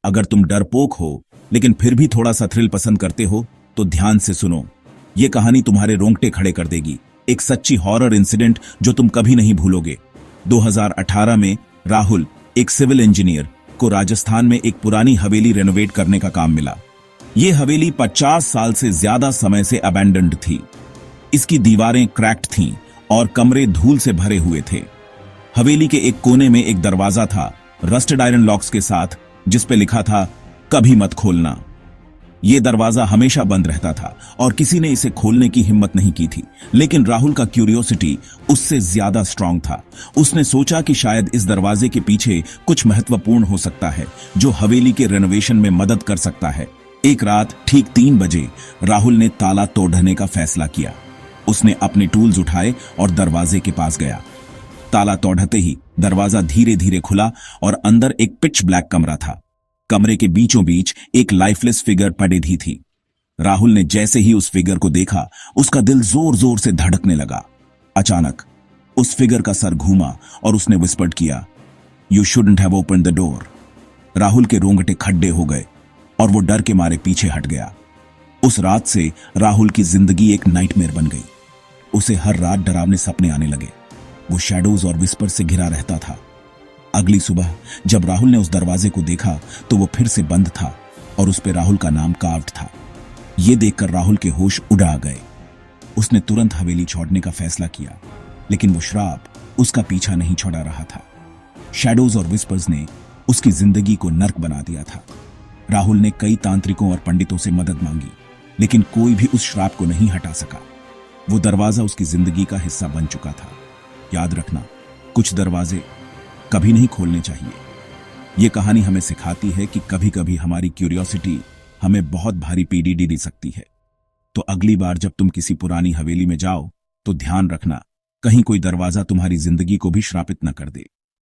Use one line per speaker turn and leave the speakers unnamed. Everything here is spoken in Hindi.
अगर तुम डरपोक हो लेकिन फिर भी थोड़ा सा थ्रिल पसंद करते हो तो ध्यान से सुनो। ये कहानी तुम्हारे रोंगटे खड़े कर देगी। एक सच्ची हॉरर इंसिडेंट जो तुम कभी नहीं भूलोगे। 2018 में राहुल, एक सिविल इंजीनियर, को राजस्थान में एक पुरानी हवेली रेनोवेट करने का काम मिला। ये हवेली 50 साल से ज्यादा समय से अबैंडन्ड थी। इसकी दीवारें क्रैक्ड थीं और कमरे धूल से भरे हुए थे। हवेली के एक कोने में एक दरवाजा था, रस्टेड आयरन लॉक्स के साथ, जिस पे लिखा था कभी मत खोलना। यह दरवाजा हमेशा बंद रहता था और किसी ने इसे खोलने की हिम्मत नहीं की थी। लेकिन राहुल का क्यूरियोसिटी उससे ज्यादा स्ट्रांग था। उसने सोचा कि शायद इस दरवाजे के पीछे कुछ महत्वपूर्ण हो सकता है जो हवेली के रेनोवेशन में मदद कर सकता है। एक रात ठीक 3 बजे राहुल ने ताला तोड़ने का फैसला किया। उसने अपने टूल्स उठाए और दरवाजे के पास गया। ताला तोड़ते ही दरवाजा धीरे धीरे खुला और अंदर एक पिच ब्लैक कमरा था। कमरे के बीचों बीच एक लाइफलेस फिगर पड़ी थी। राहुल ने जैसे ही उस फिगर को देखा, उसका दिल जोर जोर से धड़कने लगा। अचानक उस फिगर का सर घूमा और उसने विस्पर्ड किया, "You shouldn't have opened the door." Rahul के रोंगटे खड्डे हो गए और वो डर के मारे पीछे हट गया। उस रात से राहुल की जिंदगी एक नाइटमेयर बन गई। उसे हर रात डरावने सपने आने लगे। वो शैडोज और विस्पर से घिरा रहता था। अगली सुबह जब राहुल ने उस दरवाजे को देखा तो वो फिर से बंद था और उस पे राहुल का नाम कार्व्ड था। ये देखकर राहुल के होश उड़ा गए। उसने तुरंत हवेली छोड़ने का फैसला किया, लेकिन वो श्राप उसका पीछा नहीं छोड़ा रहा था। शैडोज और विस्पर्स ने उसकी जिंदगी को नर्क बना दिया था। राहुल ने कई तांत्रिकों और पंडितों से मदद मांगी, लेकिन कोई भी उस श्राप को नहीं हटा सका। वो दरवाजा उसकी जिंदगी का हिस्सा बन चुका था। याद रखना, कुछ दरवाजे कभी नहीं खोलने चाहिए। ये कहानी हमें सिखाती है कि कभी कभी हमारी क्यूरियोसिटी हमें बहुत भारी पीड़ी दे सकती है। तो अगली बार जब तुम किसी पुरानी हवेली में जाओ तो ध्यान रखना, कहीं कोई दरवाजा तुम्हारी जिंदगी को भी श्रापित न कर दे।